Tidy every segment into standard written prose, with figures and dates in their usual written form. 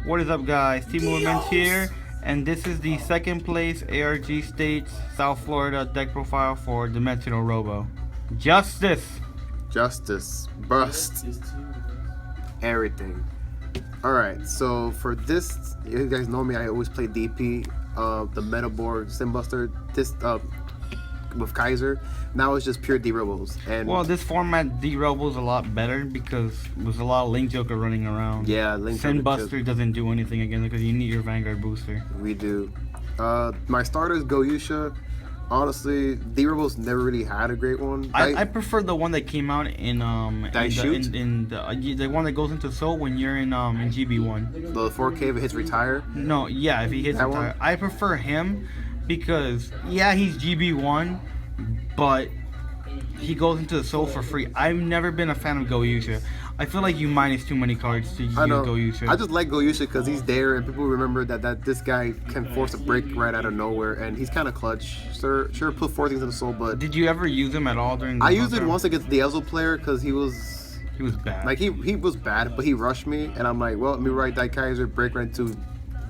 What is up, guys? Team Movements here, and this is the second place ARG States South Florida deck profile for Dimensional Robo. Justice! Bust. Everything. Alright, so for this, you guys know me, I always play DP, the meta board, Simbuster, this, with Kaiser. Now it's just pure D-Rebels. And well, this format D-Robo is a lot better because there's a lot of Link Joker running around. Yeah, Link Joker. Simbuster doesn't do anything against it because you need your Vanguard booster. We do. My starters, Goyusha. Honestly, D-Rebels never really had a great one. I prefer the one that came out in the one that goes into Soul when you're in GB1. The 4K if it hits retire? No, yeah, if he hits that retire. one? I prefer him because yeah, he's GB1, but he goes into the Soul for free. I've never been a fan of Goyusha. I feel like you minus too many cards to use Goyusha. I just like Goyusha because he's there and people remember that this guy can force a break right out of nowhere and he's kind of clutch. Sure, put 4 things in the Soul, but did you ever use him at all during the I used it once against the Ezel player because he was bad. Like he was bad, but he rushed me and I'm like, well, let me ride that Kaiser, break right into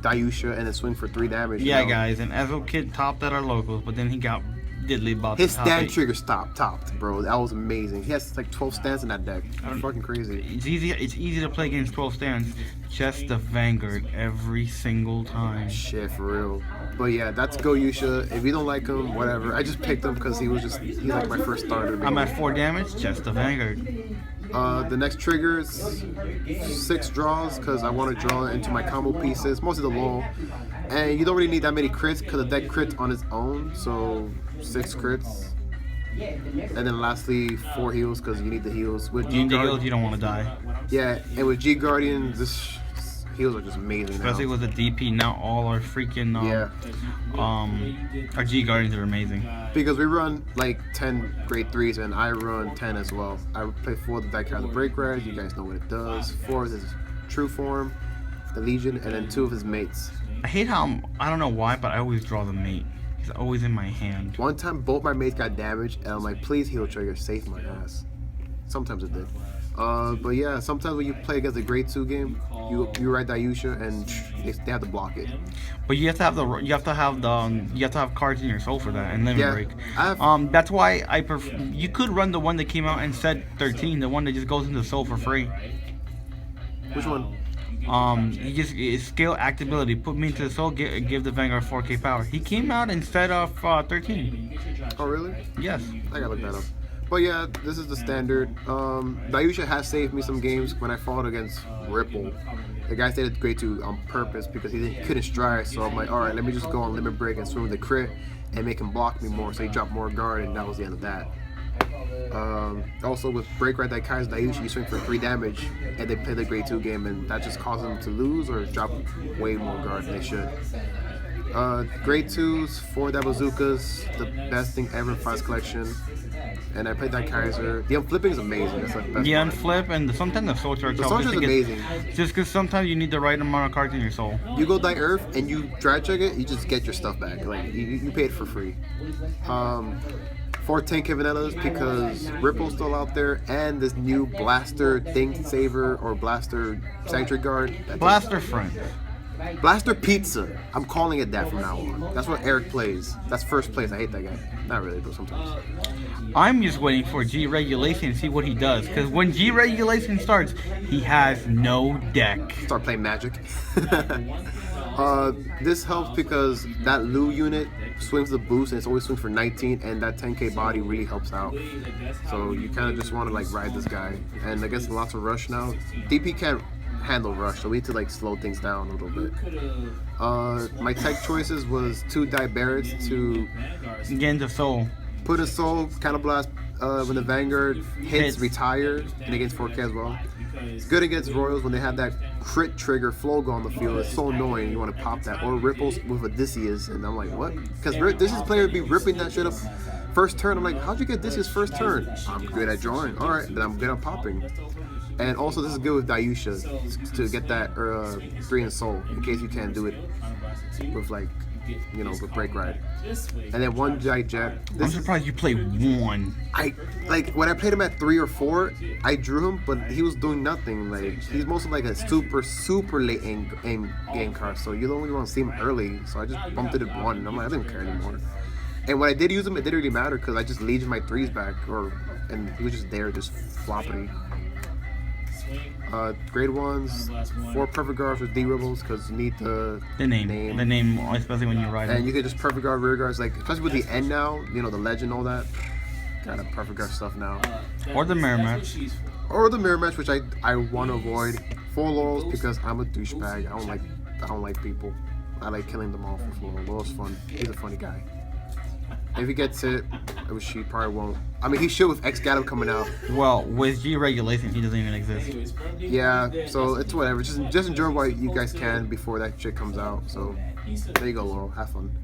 Dayusha and then swing for 3 damage. Yeah, guys, and Ezel Kid topped at our locals, but then he got diddly bopped. His stand trigger topped, bro. That was amazing. He has like 12 stands in that deck. Fucking crazy. It's easy to play against 12 stands. Just the Vanguard every single time. Shit, for real. But yeah, that's Goyusha. If you don't like him, whatever. I just picked him because he's like my first starter. I'm at 4 damage, just the Vanguard. The next triggers, 6 draws because I want to draw into my combo pieces, mostly the low. And you don't really need that many crits because the deck crits on its own, so 6 crits. And then lastly, 4 heals because you need the heals. With you need the heals, you don't want to die. Yeah, and with G Guardian, this heals are just amazing. Especially with the DP, now all our freaking our G Guardians are amazing. Because we run like 10 grade 3s and I run 10 as well. I play 4 of the deck cards, the Break Red, you guys know what it does. 4 is his true form, the Legion, and then 2 of his mates. I hate how, I don't know why, but I always draw the mate. He's always in my hand. One time both my mates got damaged and I'm like, please heal trigger, save my ass. Sometimes it did. But yeah, sometimes when you play against a grade 2 game, you ride Dayusha and they have to block it. But you have to have cards in your soul for that and limit break. That's why I prefer. You could run the one that came out in set 13, the one that just goes into soul for free. Which one? It's skill actability. Put me into the soul. Give the Vanguard 4K power. He came out instead of 13. Oh really? Yes. I gotta look that up. But yeah, this is the standard. Dayusha has saved me some games when I fought against Ripple. The guy stayed at grade 2 on purpose because he couldn't strike. So I'm like, alright, let me just go on limit break and swim with the crit and make him block me more. So he dropped more guard and that was the end of that. Also with Break Right that Kai's Dayusha, you swing for 3 damage and they play the grade 2 game and that just causes them to lose or drop way more guard than they should. Grade 2s, 4 bazookas, the best thing ever in Prize Collection. And I played that Kaiser. The unflipping is amazing. That's like best unflip and sometimes the soul charge. The soul charge is amazing. Just because sometimes you need the right amount of cards in your soul. You go die Earth and you dry check it, you just get your stuff back. Like you pay it for free. 4 10K vanillas because Ripple's still out there and this new Blaster Thing Saver or Blaster Sanctuary Guard. Blaster Friend. Blaster Pizza. I'm calling it that from now on. That's what Eric plays. That's first place. I hate that guy. Not really, but sometimes. I'm just waiting for G Regulation to see what he does. Because when G Regulation starts, he has no deck. Start playing Magic. This helps because that Lu unit swings the boost and it's always swings for 19 and that 10k body really helps out. So you kind of just want to like ride this guy. And I guess lots of rush now. DP can't handle rush, so we need to like slow things down a little bit. My tech choices was 2 Die Barretts to get into soul. Put a soul, counterblast when the Vanguard hits, retire, and against 4K as well. It's good against Royals when they have that crit trigger Flogo on the field. It's so annoying, you want to pop that. Or Ripples with Odysseus, and I'm like, what? Because this player would be ripping that shit up first turn. I'm like, how'd you get Odysseus first turn? I'm good at drawing. Alright, then I'm good at popping. And also this is good with Dayusha to get that 3 in soul in case you can't do it with like you know, with Break Ride. And then one Giant Jet. I'm surprised you play one. When I played him at 3 or 4, I drew him, but he was doing nothing. Like, he's mostly like a super late game card, so you don't really want to see him early. So I just bumped it at 1, and I'm like, I didn't care anymore. And when I did use him, it didn't really matter because I just legioned my 3s back, and he was just there, just flopping. Grade 1s, 4 perfect guards with D Rebels because you need the name, especially when you ride and them. you can just perfect guard rear guards, like especially with the end now, you know, the legend, all that kind of perfect guard stuff now. Or the mirror match. Or the mirror match, which I want to avoid. 4 Laurels because I'm a douchebag. I don't like people. I like killing them all for Laurel. Laurel's fun. He's a funny guy. If he gets hit, which he probably won't. I mean, he should with Excalibur coming out. Well, with G regulation, he doesn't even exist. Yeah, so it's whatever. Just enjoy what you guys can before that shit comes out. So there you go, Laurel. Have fun.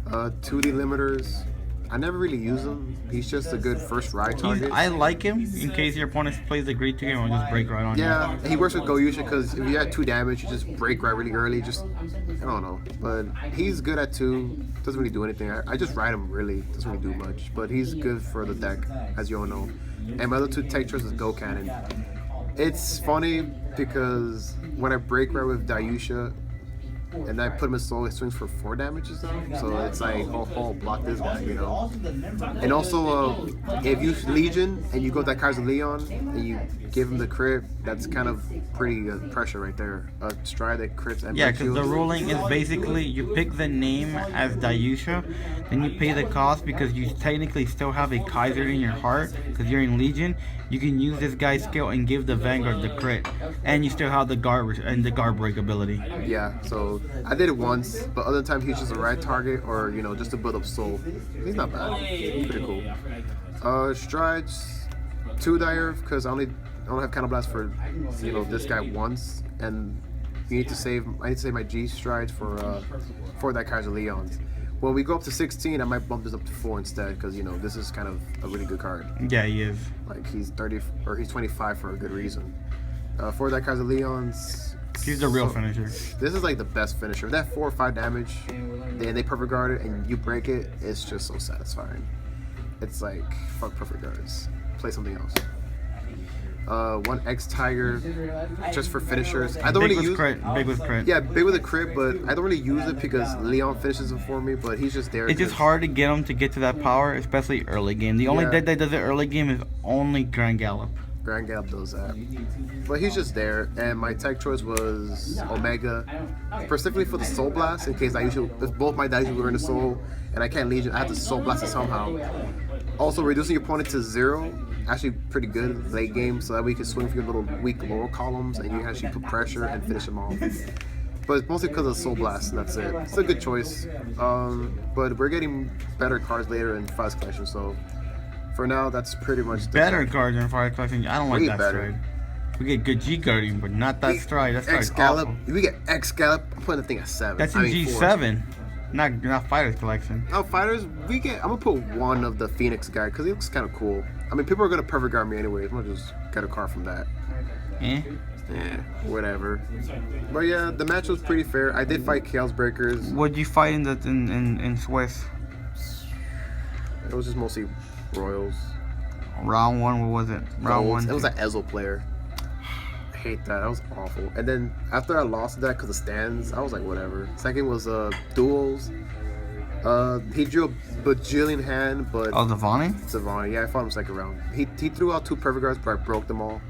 2D limiters. I never really use him. He's just a good first ride target. I like him in case your opponent plays the Great 2 game or just break right on you. Yeah, he works with Goyusha because if you had 2 damage, you just break right really early. Just, I don't know. But he's good at 2. Doesn't really do anything. I just ride him really. Doesn't really do much. But he's good for the deck, as you all know. And my other 2 tech choices is Go Cannon. It's funny because when I break right with Dayusha, and I put him in solo, he swings for 4 damages now. So it's like, oh, block this guy, you know. And also, if you Legion and you go that Kaiser Leon and you give him the crit, that's kind of pretty pressure right there. Stride that crits and yeah, because the ruling is basically you pick the name as Dayusha, then you pay the cost because you technically still have a Kaiser in your heart because you're in Legion. You can use this guy's skill and give the Vanguard the crit, and you still have the guard and the guard break ability. Yeah, so I did it once, but other times he's just a right target or, you know, just to build up soul. He's not bad. He's pretty cool. Strides, 2 Dire because I only have Counter Blast for, you know, this guy once, and I need to save my G Strides for that Kaiser Leon's. When we go up to 16, I might bump this up to 4 instead because, you know, this is kind of a really good card. Yeah, he is. Like, he's 30 or he's 25 for a good reason. For that Kaiser Leon's, he's the real finisher. This is like the best finisher. If that 4 or 5 damage, then they perfect guard it and you break it, it's just so satisfying. It's like, fuck perfect guards. Play something else. 1 X Tiger, just for finishers. I don't really use big with crit. Yeah, big with a crit, but I don't really use it because Leon finishes it for me. But he's just there. It's just hard to get him to get to that power, especially early game. The only deck that does it early game is only Grand Gallop. Grand Gallop does that, but he's just there. And my tech choice was Omega, specifically for the Soul Blast in case if both my dice were in the Soul and I can't Legion, I have to Soul Blast it somehow. Also, reducing your opponent to 0. Actually pretty good late game, so that we can swing for your little weak Laurel columns and you actually put pressure and finish them off. But it's mostly because of Soul Blast, and that's it. It's a good choice. But we're getting better cards later in Fire's Collection, so for now, that's pretty much the better cards in Fire Collection. I don't like that stride. We get good G Guardian, but not that stride. That stride's awful. If we get Excalibur, I'm putting the thing at 7. That's in G7. 4. Not Fighters Collection. Oh, Fighters, I'm gonna put 1 of the Phoenix guy because he looks kind of cool. I mean, people are gonna perfect guard me anyway. I'm gonna just get a card from that. Whatever. But yeah, the match was pretty fair. I did fight Chaos Breakers. What'd you fight in Swiss? It was just mostly Royals. Round 1, what was it? Round 1. It was an Ezel player. I hate that. That was awful. And then after I lost that because of stands, I was like, whatever. Second was duels. He drew a bajillion hand, but Zavani, yeah, I fought him second round. He threw out 2 perfect guards, but I broke them all.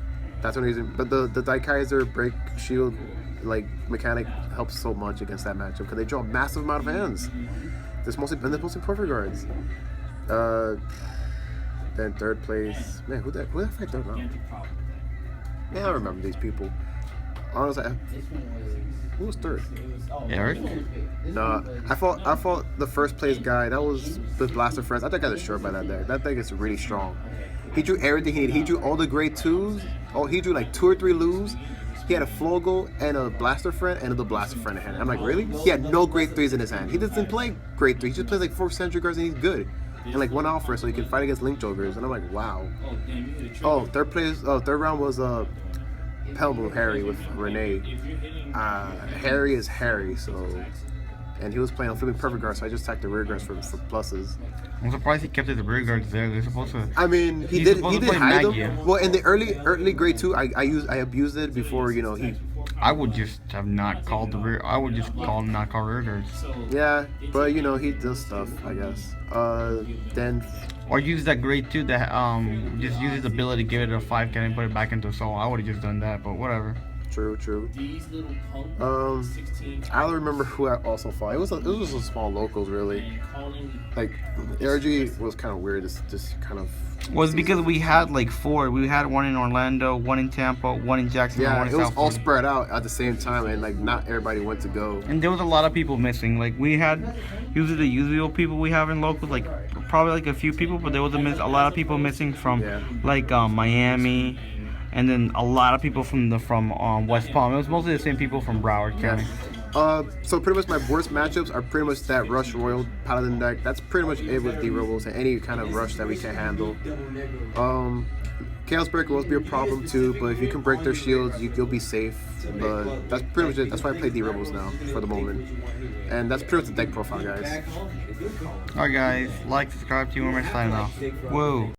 That's one reason. But the Daikaiser break shield like mechanic helps so much against that matchup because they draw a massive amount of hands. There's mostly perfect guards. Then 3rd place, man, who did I fight 3rd round? Man, I don't remember these people. Honestly, who was 3rd? Eric? Nah, I fought the 1st place guy. That was the Blaster Friends. I think I got destroyed by that deck. That deck is really strong. He drew everything he needed. He drew all the grade 2s. Oh, he drew like 2 or 3 Lus. He had a Flogo and a Blaster Friend and a Blaster Friend in hand. I'm like, really? He had no grade 3s in his hand. He doesn't play grade 3. He just plays like 4th century cards and he's good. And like 1 Alpha so he can fight against Link Jokers. And I'm like, wow. Oh, 3rd round was Pelmu Harry with Renee. Harry is Harry, so and he was playing on flipping perfect guard, so I just attacked the rear guards for pluses. I'm surprised he kept his rear guards there. They're supposed to. I mean, he He's did supposed to play hide Magia. them. Well, in the early grade 2, I abused it before, you know, he. I would just have not called the rear. I would just not call rear guards. Yeah, but you know, he does stuff, I guess. Then. Or use that grade 2 that just use his ability to give it a 5 can and put it back into soul. I would have just done that, but whatever. True. I don't remember who I also fought. It was some small locals, really. Like ARG was kind of weird. This kind of. Was because we had like 4. We had one in Orlando, one in Tampa, one in Jacksonville, one in it was South all Florida. spread out at the same time, and like not everybody went to go. And there was a lot of people missing. Like we had usually the usual people we have in locals, like probably like a few people, but there was a lot of people missing from like Miami. And then a lot of people from West Palm. It was mostly the same people from Broward County. So pretty much my worst matchups are pretty much that Rush Royal Paladin deck. That's pretty much it with D-Robos and any kind of rush that we can handle. Chaos Breaker will be a problem too, but if you can break their shields, you'll be safe. But that's pretty much it. That's why I play D-Robos now for the moment. And that's pretty much the deck profile, guys. Alright guys, like, subscribe to you when we're signing off. Whoa.